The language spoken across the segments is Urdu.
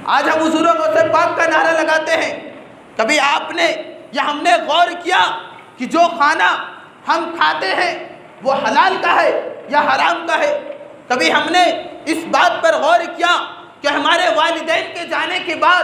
آج ہم حضور غوث پاک کا نعرہ لگاتے ہیں، کبھی آپ نے یا ہم نے غور کیا کہ جو کھانا ہم کھاتے ہیں وہ حلال کا ہے یا حرام کا ہے؟ کبھی ہم نے اس بات پر غور کیا کہ ہمارے والدین کے جانے کے بعد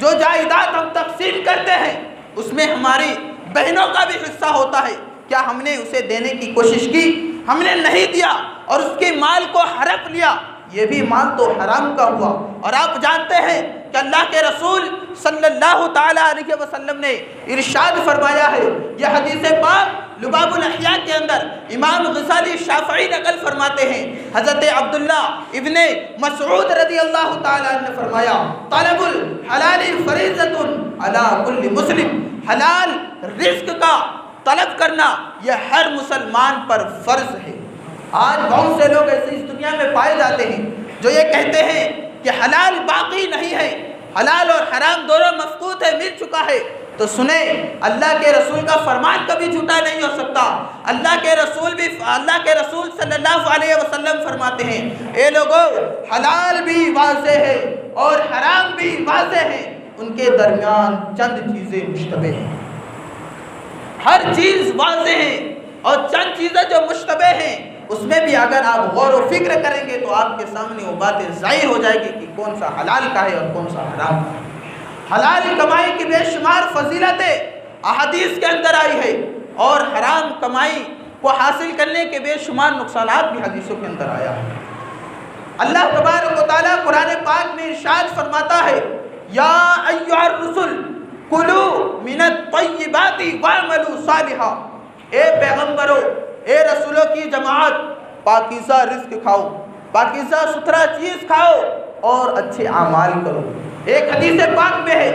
جو جائیداد ہم تقسیم کرتے ہیں اس میں ہماری بہنوں کا بھی حصہ ہوتا ہے، کیا ہم نے اسے دینے کی کوشش کی؟ ہم نے نہیں دیا اور اس کے مال کو ہڑپ لیا، یہ بھی مال تو حرام کا ہوا۔ اور آپ جانتے ہیں کہ اللہ کے رسول صلی اللہ تعالیٰ علیہ وسلم نے ارشاد فرمایا ہے، یہ حدیث پاک لباب الاحیاء کے اندر امام غزالی شافعی نقل فرماتے ہیں، حضرت عبداللہ ابن مسعود رضی اللہ تعالیٰ عنہ نے فرمایا، طلب الحلال فریضۃ علی کل مسلم، حلال رزق کا طلب کرنا یہ ہر مسلمان پر فرض ہے۔ آج بہت سے لوگ ایسے اس دنیا میں پائے جاتے ہیں جو یہ کہتے ہیں کہ حلال باقی نہیں ہے، حلال اور حرام دونوں مفقود ہے، مل چکا ہے۔ تو سنیں، اللہ کے رسول کا فرمان کبھی جھوٹا نہیں ہو سکتا۔ اللہ کے رسول صلی اللہ علیہ وسلم فرماتے ہیں، اے لوگو، حلال بھی واضح ہے اور حرام بھی واضح ہے، ان کے درمیان چند چیزیں مشتبہ ہیں۔ ہر چیز واضح ہے اور چند چیزیں جو مشتبہ ہیں اس میں بھی اگر آپ غور و فکر کریں گے تو آپ کے سامنے وہ باتیں ظاہر ہو جائے گی کہ کون سا حلال کا ہے اور کون سا حرام کا ہے۔ حلال کمائی کی بے شمار فضیلتیں احادیث کے اندر آئی ہے اور حرام کمائی کو حاصل کرنے کے بے شمار نقصانات بھی حدیثوں کے اندر آیا ہے۔ اللہ تبارک و تعالیٰ قرآن پاک میں ارشاد فرماتا ہے، یا ایھا الرسل کلوا من الطیبات واعملوا صالحا، اے پیغمبرو، اے رسولوں کی جماعت، پاکیزہ رزق کھاؤ، پاکیزہ ستھرا چیز کھاؤ اور اچھے اعمال کرو۔ ایک حدیث پاک میں ہے،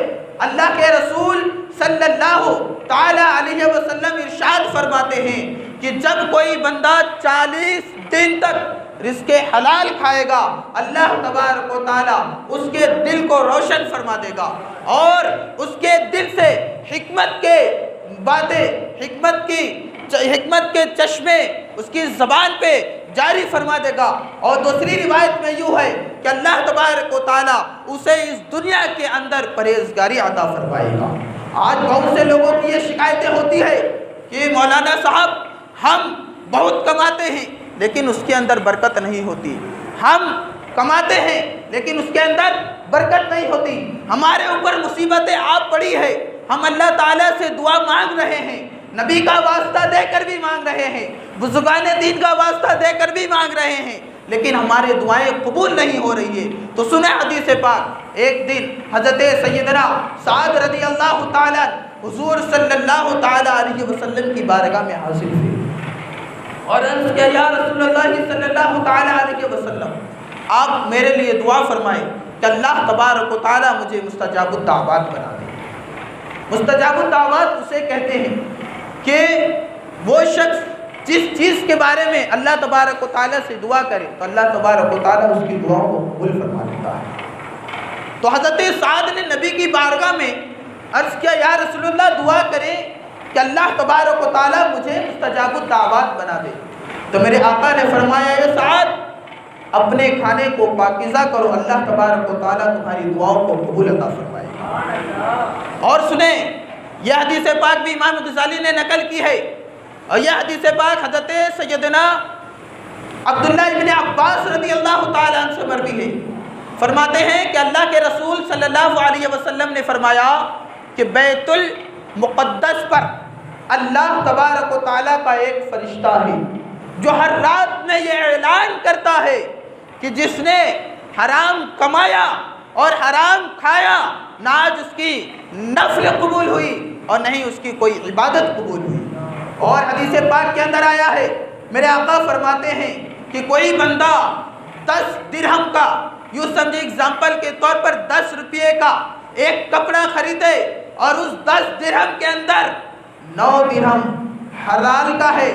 اللہ کے رسول صلی اللہ تعالی علیہ وسلم ارشاد فرماتے ہیں کہ جب کوئی بندہ 40 دن تک رزق حلال کھائے گا، اللہ تبارک و تعالی اس کے دل کو روشن فرما دے گا اور اس کے دل سے حکمت کے باتیں، حکمت کے چشمے اس کی زبان پہ جاری فرما دے گا۔ اور دوسری روایت میں یوں ہے کہ اللہ تبارک و تعالی اسے اس دنیا کے اندر پرہیزگاری عطا فرمائے گا۔ آج بہت سے لوگوں کی یہ شکایتیں ہوتی ہے کہ مولانا صاحب ہم بہت کماتے ہیں لیکن اس کے اندر برکت نہیں ہوتی، ہم کماتے ہیں لیکن اس کے اندر برکت نہیں ہوتی، ہمارے اوپر مصیبتیں آ پڑی ہے، ہم اللہ تعالیٰ سے دعا مانگ رہے ہیں، نبی کا واسطہ دے کر بھی مانگ رہے ہیں، بزرگان دین کا واسطہ دے کر بھی مانگ رہے ہیں، لیکن ہماری دعائیں قبول نہیں ہو رہی ہے۔ تو سنیں حدیث پاک، ایک دن حضرت سیدنا سعد رضی اللہ تعالیٰ حضور صلی اللہ تعالیٰ علیہ وسلم کی بارگاہ میں حاضر ہوئے اور عرض کیا، یا رسول اللہ صلی اللہ تعالیٰ علیہ وسلم، آپ میرے لیے دعا فرمائیں کہ اللہ تبارک و تعالیٰ مجھے مستجاب الدعوات بنا دے۔ مستجاب الدعوات اسے کہتے ہیں کہ وہ شخص جس چیز کے بارے میں اللہ تبارک و تعالیٰ سے دعا کرے تو اللہ تبارک و تعالیٰ اس کی دعا کو قبول فرما لیتا ہے۔ تو حضرت سعد نے نبی کی بارگاہ میں عرض کیا، یا رسول اللہ دعا کریں کہ اللہ تبارک و تعالیٰ مجھے مستجاب الدعوات بنا دے۔ تو میرے آقا نے فرمایا، اے سعد، اپنے کھانے کو پاکیزہ کرو، اللہ تبارک و تعالیٰ تمہاری دعاؤں کو قبول عطا فرمائے گا۔ اور سنیں، یہ حدیث پاک بھی امام غزالی نے نقل کی ہے اور یہ حدیث پاک حضرت سیدنا عبداللہ ابن عباس رضی اللہ تعالیٰ عنہ سے مروی ہے۔ فرماتے ہیں کہ اللہ کے رسول صلی اللہ علیہ وسلم نے فرمایا کہ بیت المقدس پر اللہ تبارک و تعالیٰ کا ایک فرشتہ ہے جو ہر رات میں یہ اعلان کرتا ہے کہ جس نے حرام کمایا اور حرام کھایا، نہ آج اس کی نفل قبول ہوئی اور نہ ہی اس کی کوئی عبادت قبول ہوئی۔ اور حدیث پاک کے اندر آیا ہے، میرے آقا فرماتے ہیں کہ کوئی بندہ 10 درہم کا، یوں سمجھے اگزامپل کے طور پر 10 روپے کا ایک کپڑا خریدے اور اس 10 درہم کے اندر 9 درہم حلال کا ہے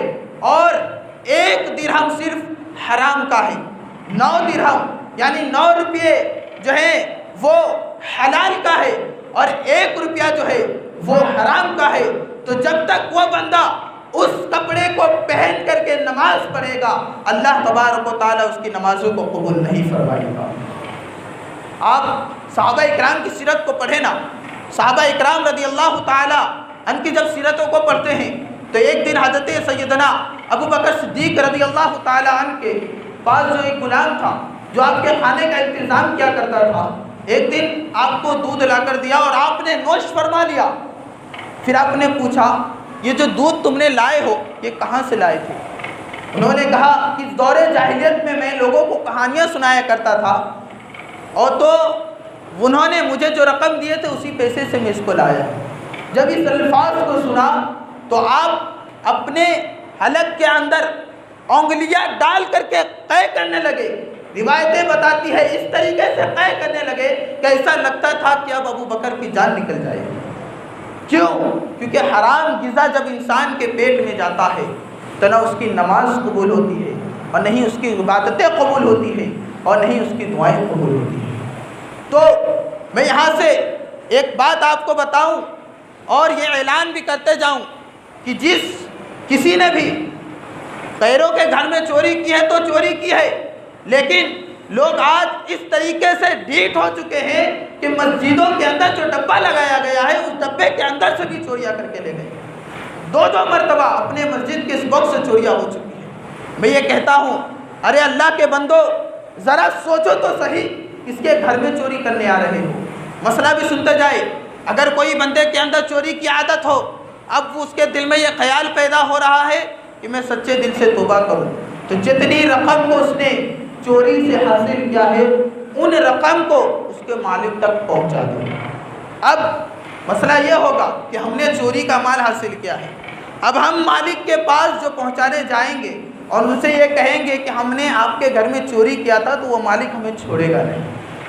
اور 1 درہم صرف حرام کا ہے، 9 درہم یعنی 9 روپے جو ہے وہ حلال کا ہے اور 1 روپیہ جو ہے وہ حرام کا ہے، تو جب تک وہ بندہ اس کپڑے کو پہن کر کے نماز پڑھے گا، اللہ تبارک و تعالیٰ اس کی نمازوں کو قبول نہیں فرمائے گا۔ آپ صحابہ اکرام کی سیرت کو پڑھیں نا، صحابہ اکرام رضی اللہ تعالیٰ ان کی جب سیرتوں کو پڑھتے ہیں تو ایک دن حضرت سیدنا ابو بکر صدیق رضی اللہ تعالیٰ عنہ کے پاس جو ایک غلام تھا جو آپ کے کھانے کا انتظام کیا کرتا تھا، ایک دن آپ کو دودھ لا کر دیا اور آپ نے نوش فرما لیا۔ پھر آپ نے پوچھا یہ جو دودھ تم نے لائے ہو یہ کہاں سے لائے تھے؟ انہوں نے کہا کہ اس دور جاہلیت میں لوگوں کو کہانیاں سنایا کرتا تھا، اور تو انہوں نے مجھے جو رقم دیے تھے اسی پیسے سے میں اس کو لایا۔ جب اس الفاظ کو سنا تو آپ اپنے حلق کے اندر انگلیاں ڈال کر کے قے کرنے لگے۔ روایتیں بتاتی ہے اس طریقے سے قے کرنے لگے کہ ایسا لگتا تھا کہ اب ابو بکر کی جان نکل جائے گی۔ کیوں؟ کیونکہ حرام غذا جب انسان کے پیٹ میں جاتا ہے تو نہ اس کی نماز قبول ہوتی ہے اور نہیں اس کی عبادتیں قبول ہوتی ہیں اور نہیں اس کی دعائیں قبول ہوتی ہیں۔ تو میں یہاں سے ایک بات آپ کو بتاؤں اور یہ اعلان بھی کرتے جاؤں کہ کسی نے بھی غیروں کے گھر میں چوری کی ہے تو چوری کی ہے، لیکن لوگ آج اس طریقے سے ڈھیٹ ہو چکے ہیں کہ مسجدوں کے اندر جو ڈبہ لگایا گیا ہے اس ڈبے کے اندر سے بھی چوریاں کر کے لے گئے۔ دو مرتبہ اپنے مسجد کے اس باکس سے چوریاں ہو چکی ہیں۔ میں یہ کہتا ہوں ارے اللہ کے بندو ذرا سوچو تو صحیح، کس کے گھر میں چوری کرنے آ رہے ہو؟ مسئلہ بھی سنتے جائے۔ اگر کوئی بندے کے اندر چوری کی عادت ہو، اب اس کے دل میں یہ خیال پیدا ہو رہا ہے کہ میں سچے دل سے توبہ کروں، تو جتنی رقم کو اس نے چوری سے حاصل کیا ہے ان رقم کو اس کے مالک تک پہنچا دو۔ اب مسئلہ یہ ہوگا کہ ہم نے چوری کا مال حاصل کیا ہے، اب ہم مالک کے پاس جو پہنچانے جائیں گے اور ان سے یہ کہیں گے کہ ہم نے آپ کے گھر میں چوری کیا تھا، تو وہ مالک ہمیں چھوڑے گا نہیں۔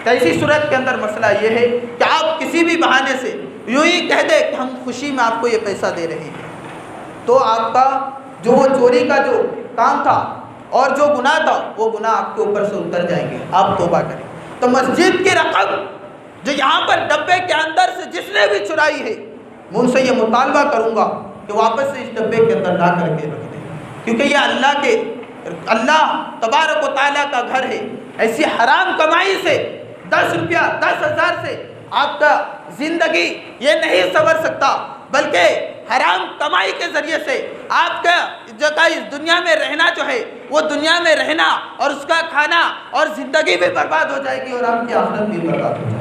تو ایسی صورت کے اندر مسئلہ یہ ہے کہ آپ کسی بھی بہانے سے یوں ہی کہہ دیں کہ ہم خوشی میں آپ کو یہ پیسہ دے رہے ہیں، تو آپ کا جو وہ چوری کا جو کام تھا اور جو گناہ تھا وہ گناہ آپ کے اوپر سے اتر جائیں گے، آپ توبہ کریں۔ تو مسجد کی رقم جو یہاں پر ڈبے کے اندر سے جس نے بھی چرائی ہے، میں ان سے یہ مطالبہ کروں گا کہ واپس سے اس ڈبے کے اندر لا کر کے رکھ دیں، کیونکہ یہ اللہ تبارک و تعالیٰ کا گھر ہے۔ ایسی حرام کمائی سے 10 روپیہ 10,000 سے آپ کا زندگی یہ نہیں سنور سکتا، بلکہ حرام کمائی کے ذریعے سے آپ کا اس دنیا میں رہنا جو ہے وہ دنیا میں رہنا اور اس کا کھانا اور زندگی بھی برباد ہو جائے گی اور آپ کی آخرت بھی برباد ہو جائے گی۔